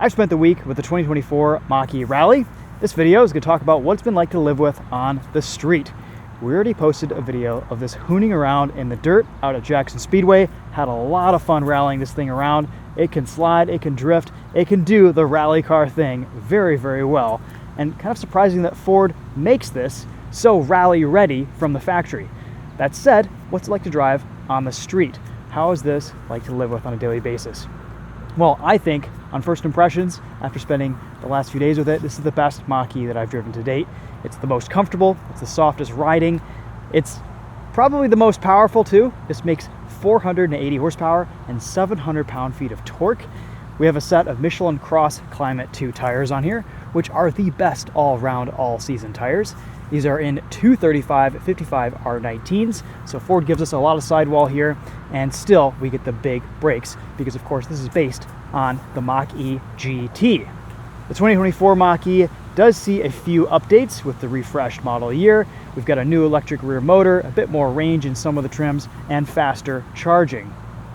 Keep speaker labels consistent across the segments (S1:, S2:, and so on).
S1: I've spent the week with the 2024 Mach-E Rally. This video is going to talk about what it's been like to live with on the street. We already posted a video of this hooning around in the dirt out at Jackson Speedway. Had a lot of fun rallying this thing around. It can slide, it can drift, it can do the rally car thing very, very well. And kind of surprising that Ford makes this so rally ready from the factory. That said, what's it like to drive on the street? How is this like to live with on a daily basis? Well, I think on first impressions, after spending the last few days with it, this is the best Mach-E that I've driven to date. It's the most comfortable, it's the softest riding, it's probably the most powerful too. This makes 480 horsepower and 700 pound-feet of torque. We have a set of Michelin Crossclimate 2 tires on here, which are the best all-round, all-season tires. These are in 235/55 R19s, so Ford gives us a lot of sidewall here, and still we get the big brakes because, of course, this is based on the Mach-E GT. The 2024 Mach-E does see a few updates with the refreshed model year. We've got a new electric rear motor, a bit more range in some of the trims, and faster charging.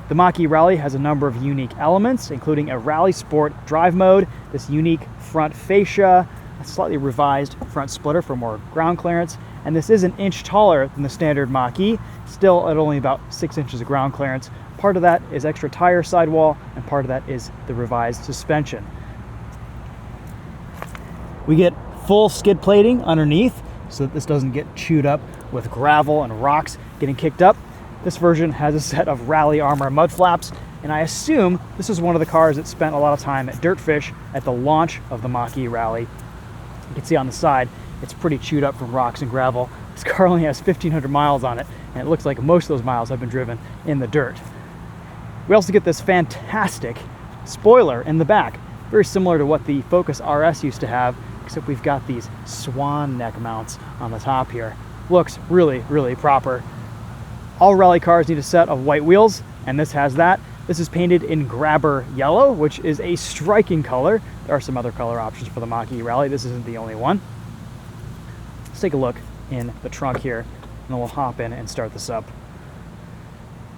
S1: The Mach-E Rally has a number of unique elements, including a RallySport drive mode, this unique front fascia, a slightly revised front splitter for more ground clearance, and this is an inch taller than the standard Mach-E, still at only about 6 inches of ground clearance. Part of that is extra tire sidewall, and part of that is the revised suspension. We get full skid plating underneath, so that this doesn't get chewed up with gravel and rocks getting kicked up. This version has a set of Rally Armor mud flaps, and I assume this is one of the cars that spent a lot of time at Dirtfish at the launch of the Mach-E Rally. You can see on the side, it's pretty chewed up from rocks and gravel. This car only has 1,500 miles on it, and it looks like most of those miles have been driven in the dirt. We also get this fantastic spoiler in the back, very similar to what the Focus RS used to have, except we've got these swan neck mounts on the top here. Looks really, really proper. All rally cars need a set of white wheels, and this has that. This is painted in grabber yellow, which is a striking color. There are some other color options for the Mach-E Rally. This isn't the only one. Let's take a look in the trunk here, and then we'll hop in and start this up.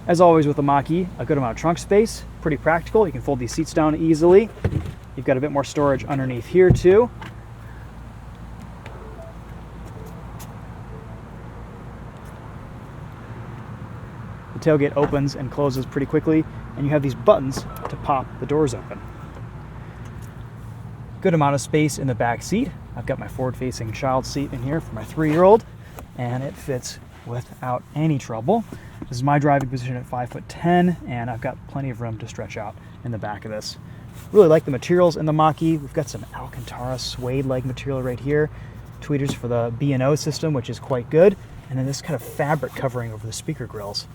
S1: As always with the Mach-E, a good amount of trunk space, pretty practical. You can fold these seats down easily. You've got a bit more storage underneath here too. The tailgate opens and closes pretty quickly, and you have these buttons to pop the doors open. Good amount of space in the back seat. I've got my forward-facing child seat in here for my 3-year-old, and it fits without any trouble. This is my driving position at 5'10", and I've got plenty of room to stretch out in the back of this. Really like the materials in the Mach-E. We've got some Alcantara suede-like material right here, tweeters for the B&O system, which is quite good, and then this kind of fabric covering over the speaker grills.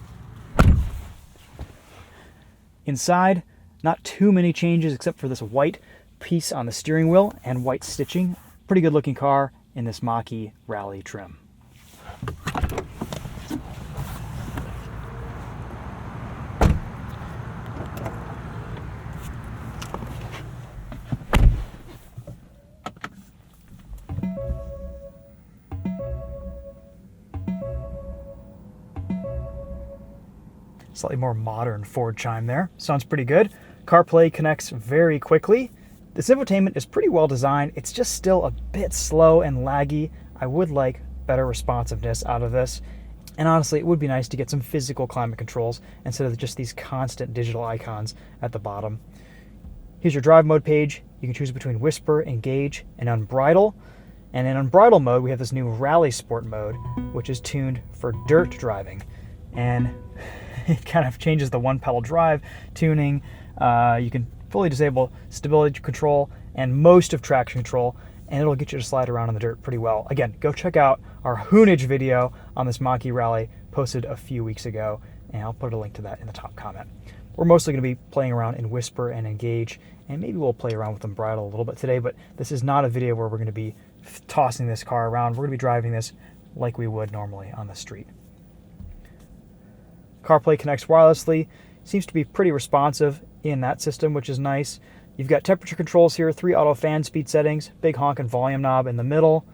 S1: Inside, not too many changes except for this white piece on the steering wheel and white stitching. Pretty good looking car in this Mach-E Rally trim. Slightly more modern Ford chime there. Sounds pretty good. CarPlay connects very quickly. This infotainment is pretty well designed. It's just still a bit slow and laggy. I would like better responsiveness out of this. And honestly, it would be nice to get some physical climate controls instead of just these constant digital icons at the bottom. Here's your drive mode page. You can choose between Whisper, Engage, and Unbridle. And in Unbridle mode, we have this new RallySport mode, which is tuned for dirt driving. And it kind of changes the one-pedal drive tuning. You can fully disable stability control and most of traction control, and it'll get you to slide around in the dirt pretty well. Again, go check out our Hoonage video on this Mach-E Rally posted a few weeks ago, and I'll put a link to that in the top comment. We're mostly going to be playing around in Whisper and Engage, and maybe we'll play around with Unbridle a little bit today, but this is not a video where we're going to be tossing this car around. We're going to be driving this like we would normally on the street. CarPlay connects wirelessly, seems to be pretty responsive in that system, which is nice. You've got temperature controls here, 3 auto fan speed settings, big honk and volume knob in the middle,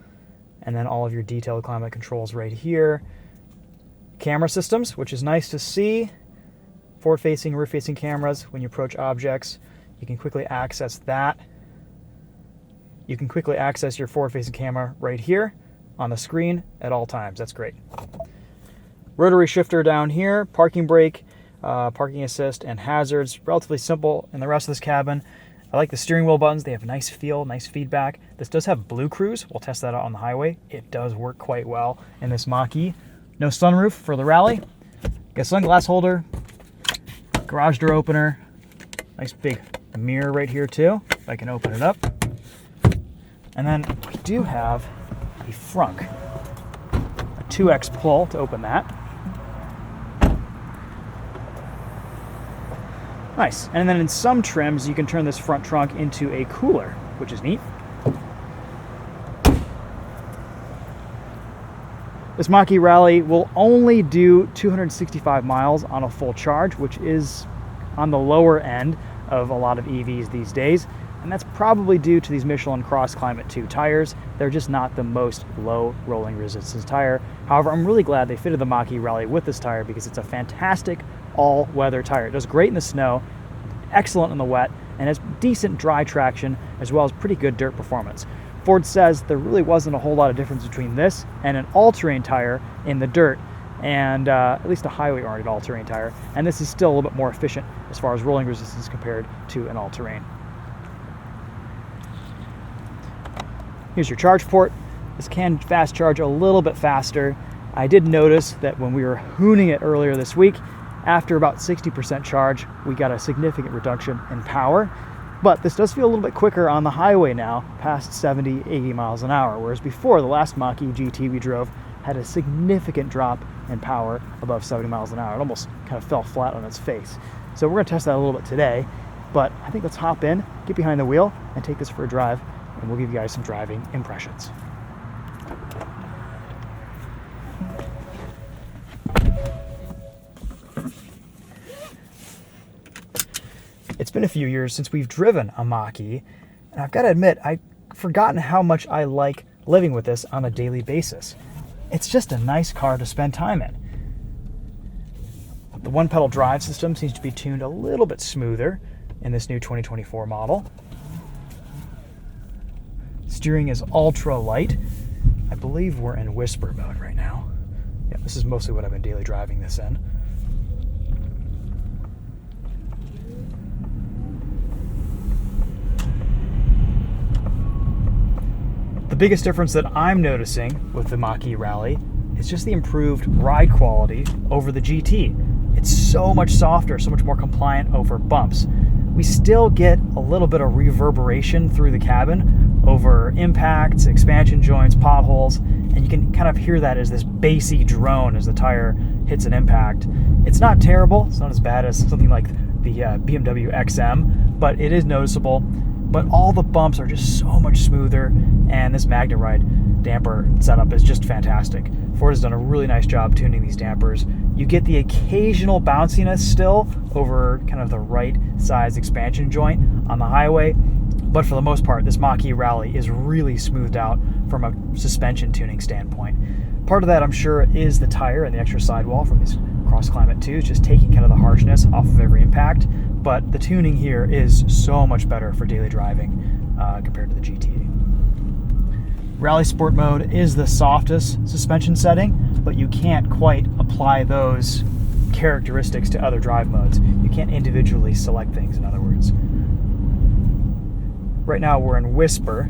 S1: and then all of your detailed climate controls right here. Camera systems, which is nice to see. Forward-facing, rear-facing cameras when you approach objects. You can quickly access that You can quickly access your forward-facing camera right here on the screen at all times. That's great. Rotary shifter down here, parking brake, parking assist, and hazards. Relatively simple in the rest of this cabin. I like the steering wheel buttons. They have nice feel, nice feedback. This does have BlueCruise. We'll test that out on the highway. It does work quite well in this Mach-E. No sunroof for the Rally. Got a sunglass holder, garage door opener, nice big mirror right here too, if I can open it up. And then we do have a frunk, a 2X pull to open that. Nice. And then in some trims, you can turn this front trunk into a cooler, which is neat. This Mach-E Rally will only do 265 miles on a full charge, which is on the lower end of a lot of EVs these days. And that's probably due to these Michelin Crossclimate 2 tires. They're just not the most low rolling resistance tire. However, I'm really glad they fitted the Mach-E Rally with this tire because it's a fantastic all-weather tire. It does great in the snow, excellent in the wet, and has decent dry traction as well as pretty good dirt performance. Ford says there really wasn't a whole lot of difference between this and an all-terrain tire in the dirt, and at least a highway-oriented all-terrain tire, and this is still a little bit more efficient as far as rolling resistance compared to an all-terrain. Here's your charge port. This can fast charge a little bit faster. I did notice that when we were hooning it earlier this week, after about 60% charge, we got a significant reduction in power. But this does feel a little bit quicker on the highway now, past 70, 80 miles an hour, whereas before, the last Mach-E GT we drove had a significant drop in power above 70 miles an hour. It almost kind of fell flat on its face. So we're going to test that a little bit today, but I think let's hop in, get behind the wheel, and take this for a drive, and we'll give you guys some driving impressions. It's been a few years since we've driven a Mach-E, and I've got to admit, I've forgotten how much I like living with this on a daily basis. It's just a nice car to spend time in. The one-pedal drive system seems to be tuned a little bit smoother in this new 2024 model. Steering is ultra light. I believe we're in whisper mode right now. Yeah, this is mostly what I've been daily driving this in. The biggest difference that I'm noticing with the Mach-E Rally is just the improved ride quality over the GT. It's so much softer, so much more compliant over bumps. We still get a little bit of reverberation through the cabin over impacts, expansion joints, potholes, and you can kind of hear that as this bassy drone as the tire hits an impact. It's not terrible. It's not as bad as something like the BMW XM, but it is noticeable. But all the bumps are just so much smoother, and this Magneride damper setup is just fantastic. Ford has done a really nice job tuning these dampers. You get the occasional bounciness still over kind of the right size expansion joint on the highway, but for the most part, this Mach-E Rally is really smoothed out from a suspension tuning standpoint. Part of that, I'm sure, is the tire and the extra sidewall from these Crossclimate 2s, just taking kind of the harshness off of every impact. But the tuning here is so much better for daily driving compared to the GT. RallySport mode is the softest suspension setting, but you can't quite apply those characteristics to other drive modes. You can't individually select things, in other words. Right now we're in whisper.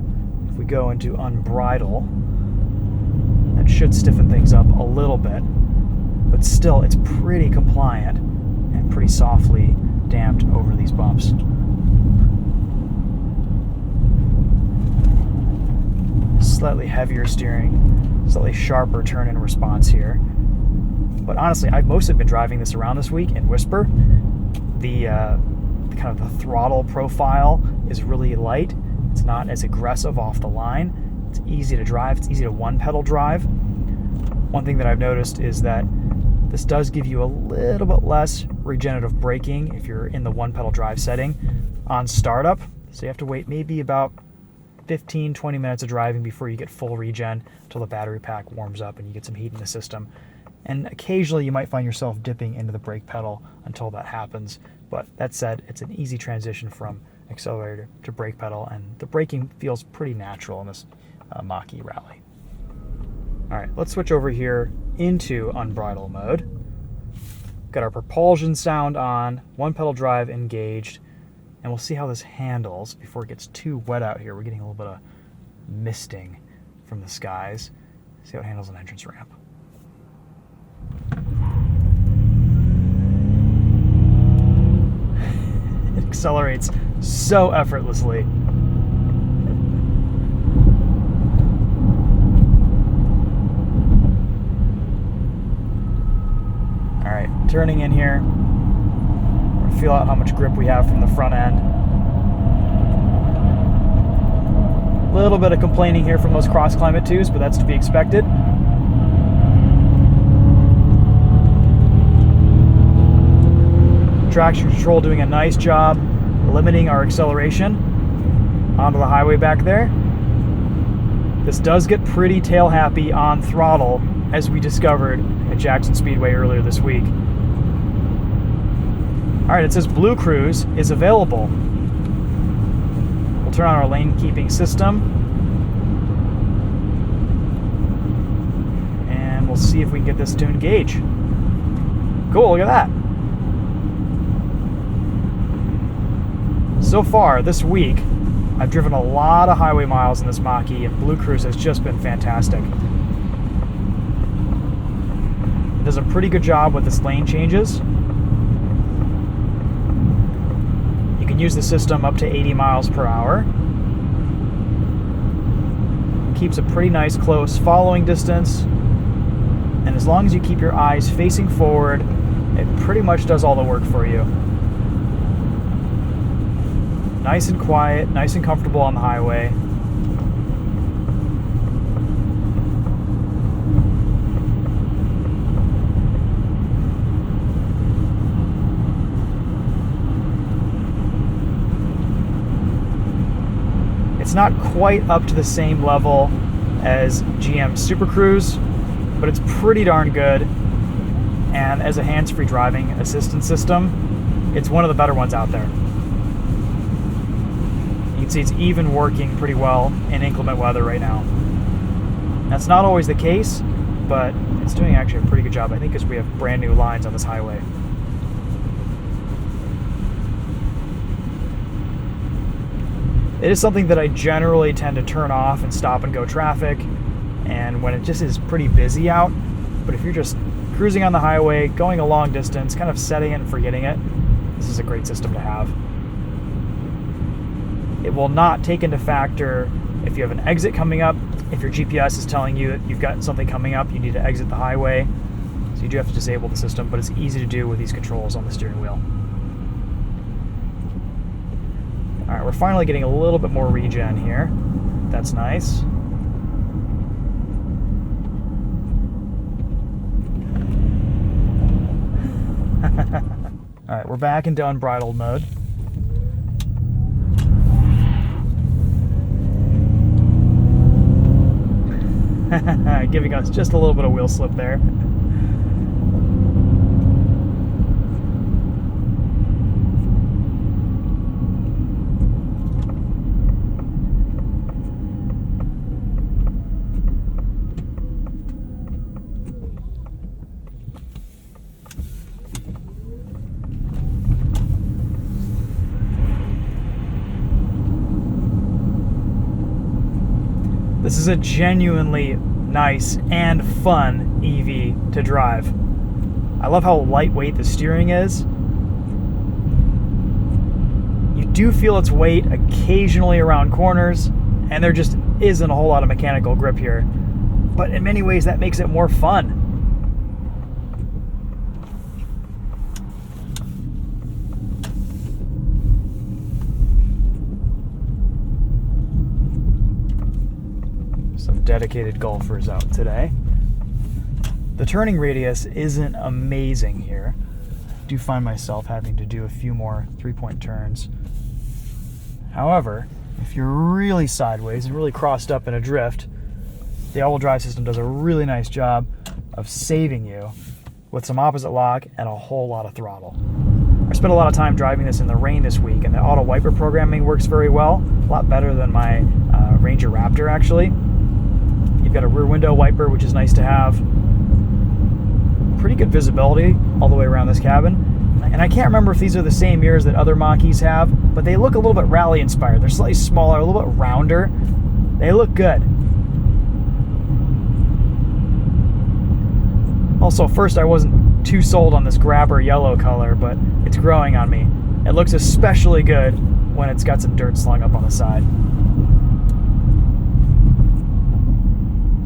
S1: If we go into unbridle, that should stiffen things up a little bit, but still it's pretty compliant and pretty softly damped over these bumps. Slightly heavier steering, slightly sharper turn in response here. But honestly, I've mostly been driving this around this week in whisper. The kind of the throttle profile is really light. It's not as aggressive off the line. It's easy to drive. It's easy to one-pedal drive. One thing that I've noticed is that this does give you a little bit less regenerative braking if you're in the one-pedal drive setting on startup. So you have to wait maybe about 15-20 minutes of driving before you get full regen until the battery pack warms up and you get some heat in the system. And occasionally you might find yourself dipping into the brake pedal until that happens. But that said, it's an easy transition from accelerator to brake pedal, and the braking feels pretty natural in this Mach-E Rally. All right, let's switch over here into unbridled mode. Got our propulsion sound on, one pedal drive engaged, and we'll see how this handles before it gets too wet out here. We're getting a little bit of misting from the skies. See how it handles an entrance ramp. It accelerates so effortlessly. All right, turning in here. We'll feel out how much grip we have from the front end. A little bit of complaining here from those Crossclimate 2s, but that's to be expected. Traction control doing a nice job limiting our acceleration onto the highway back there. This does get pretty tail happy on throttle, as we discovered at Jackson Speedway earlier this week. All right, it says BlueCruise is available. We'll turn on our lane keeping system, and we'll see if we can get this to engage. Cool, look at that. So far this week, I've driven a lot of highway miles in this Mach-E, and BlueCruise has just been fantastic. It does a pretty good job with its lane changes. You can use the system up to 80 miles per hour. Keeps a pretty nice close following distance, and as long as you keep your eyes facing forward, it pretty much does all the work for you. Nice and quiet, nice and comfortable on the highway. It's not quite up to the same level as GM's Super Cruise, but it's pretty darn good. And as a hands-free driving assistance system, it's one of the better ones out there. You can see it's even working pretty well in inclement weather right now. That's not always the case, but it's doing actually a pretty good job, I think, because we have brand new lines on this highway. It is something that I generally tend to turn off in stop and go traffic, and when it just is pretty busy out. But if you're just cruising on the highway, going a long distance, kind of setting it and forgetting it, this is a great system to have. It will not take into factor if you have an exit coming up. If your GPS is telling you that you've got something coming up, you need to exit the highway. So you do have to disable the system, but it's easy to do with these controls on the steering wheel. All right, we're finally getting a little bit more regen here. That's nice. All right, we're back into unbridled mode. Giving us just a little bit of wheel slip there. This is a genuinely nice and fun EV to drive. I love how lightweight the steering is. You do feel its weight occasionally around corners, and there just isn't a whole lot of mechanical grip here. But in many ways, that makes it more fun. Dedicated golfers out today. The turning radius isn't amazing here. I do find myself having to do a few more three-point turns. However, if you're really sideways and really crossed up in a drift, the all-wheel drive system does a really nice job of saving you with some opposite lock and a whole lot of throttle. All right, I spent a lot of time driving this in the rain this week, and the auto wiper programming works very well, a lot better than my Ranger Raptor actually. You've got a rear window wiper, which is nice to have. Pretty good visibility all the way around this cabin. And I can't remember if these are the same mirrors that other Mach-E's have, but they look a little bit rally inspired. They're slightly smaller, a little bit rounder. They look good. Also, first I wasn't too sold on this grabber yellow color, but it's growing on me. It looks especially good when it's got some dirt slung up on the side.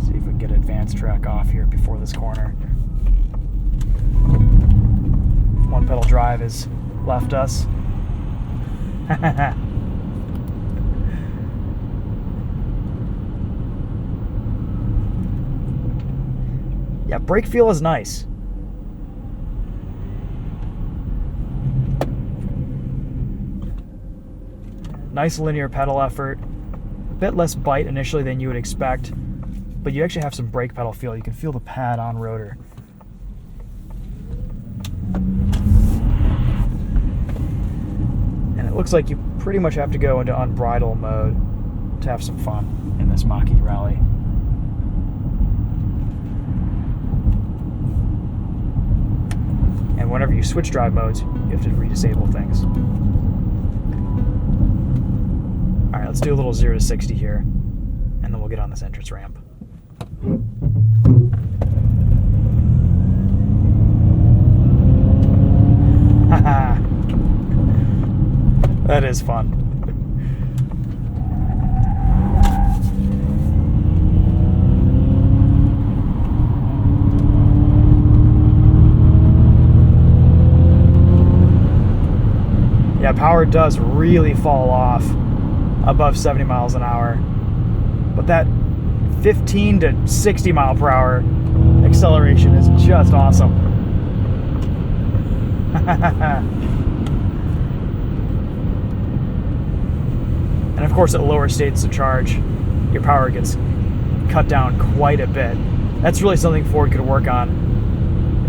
S1: See if we can get advanced track off here before this corner. One pedal drive has left us. Yeah, brake feel is nice. Nice linear pedal effort. A bit less bite initially than you would expect, but you actually have some brake pedal feel. You can feel the pad on rotor. And it looks like you pretty much have to go into unbridled mode to have some fun in this Mach-E Rally. And whenever you switch drive modes, you have to redisable things. All right, let's do a little 0 to 60 here, and then we'll get on this entrance ramp. Haha. That is fun. Yeah, power does really fall off above 70 miles an hour. But that 15 to 60 mile per hour acceleration is just awesome. And of course, at lower states of charge, your power gets cut down quite a bit. That's really something Ford could work on,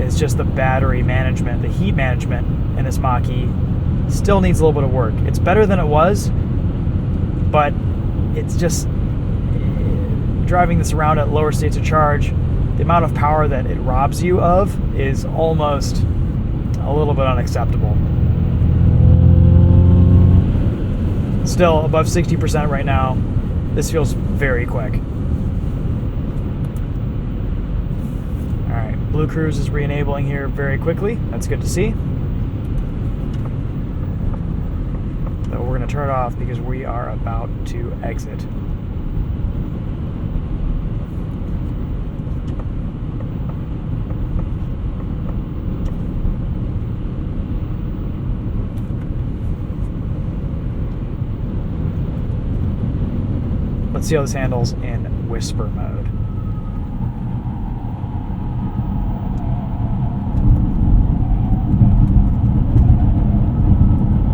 S1: is just the battery management, the heat management in this Mach-E. Still needs a little bit of work. It's better than it was, but it's just driving this around at lower states of charge, the amount of power that it robs you of is almost a little bit unacceptable. Still above 60% right now. This feels very quick. All right, BlueCruise is re-enabling here very quickly. That's good to see. So we're going to turn it off because we are about to exit. Let's see how this handles in whisper mode.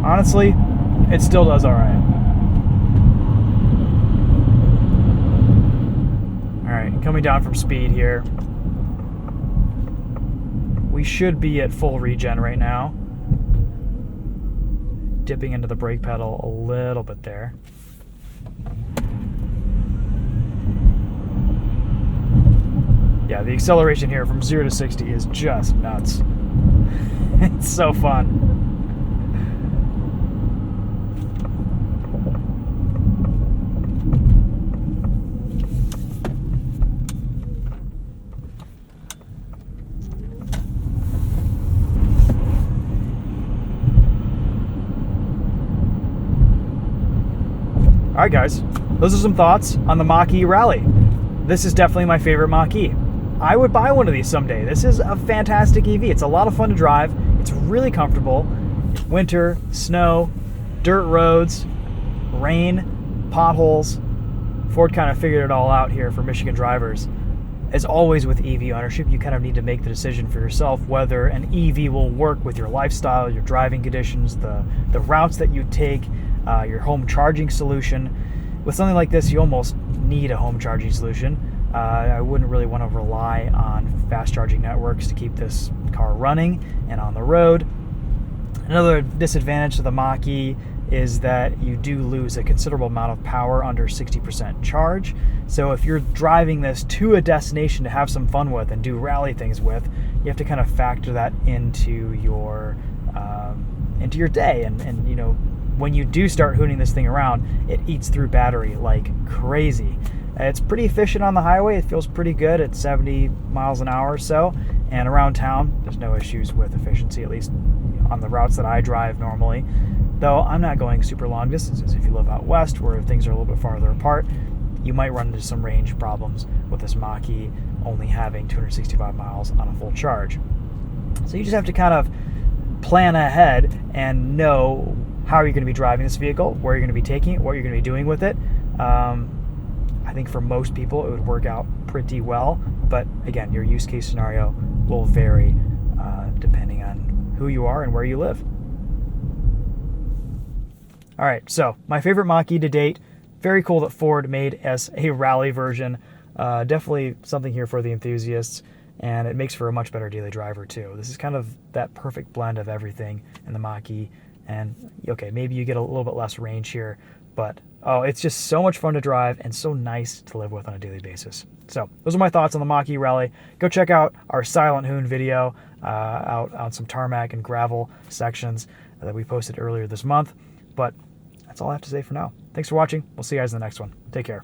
S1: Honestly, it still does all right. All right, coming down from speed here. We should be at full regen right now. Dipping into the brake pedal a little bit there. Yeah, the acceleration here from 0 to 60 is just nuts. It's so fun. All right, guys, those are some thoughts on the Mach-E Rally. This is definitely my favorite Mach-E. I would buy one of these someday. This is a fantastic EV. It's a lot of fun to drive. It's really comfortable. Winter, snow, dirt roads, rain, potholes. Ford kind of figured it all out here for Michigan drivers. As always with EV ownership, you kind of need to make the decision for yourself whether an EV will work with your lifestyle, your driving conditions, the routes that you take, your home charging solution. With something like this, you almost need a home charging solution. I wouldn't really want to rely on fast charging networks to keep this car running and on the road. Another disadvantage to the Mach-E is that you do lose a considerable amount of power under 60% charge. So if you're driving this to a destination to have some fun with and do rally things with, you have to kind of factor that into your day. And you know, when you do start hooning this thing around, it eats through battery like crazy. It's pretty efficient on the highway. It feels pretty good at 70 miles an hour or so. And around town, there's no issues with efficiency, at least on the routes that I drive normally. Though I'm not going super long distances. If you live out west where things are a little bit farther apart, you might run into some range problems with this Mach-E only having 265 miles on a full charge. So you just have to kind of plan ahead and know how you're going to be driving this vehicle, where you're going to be taking it, what you're going to be doing with it. I think for most people it would work out pretty well, but again, your use case scenario will vary depending on who you are and where you live. All right, so my favorite Mach-E to date. Very cool that Ford made as a rally version. Definitely something here for the enthusiasts, and it makes for a much better daily driver too. This is kind of that perfect blend of everything in the Mach-E. And okay, maybe you get a little bit less range here, but it's just so much fun to drive and so nice to live with on a daily basis. So those are my thoughts on the Mach-E Rally. Go check out our Silent Hoon video out on some tarmac and gravel sections that we posted earlier this month. But that's all I have to say for now. Thanks for watching. We'll see you guys in the next one. Take care.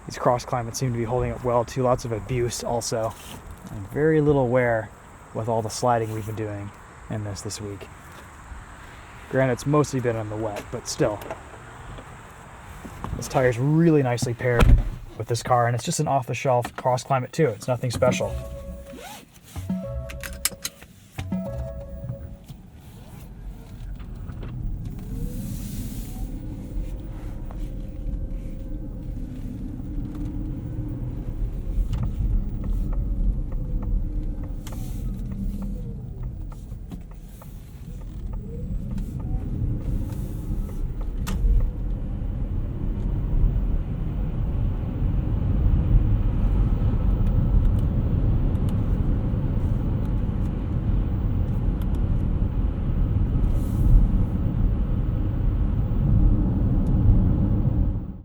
S1: These Crossclimates seem to be holding up well too. Lots of abuse also. And very little wear with all the sliding we've been doing in this week. Granted, it's mostly been on the wet, but still. This tire's really nicely paired with this car, and it's just an off-the-shelf Crossclimate too. It's nothing special.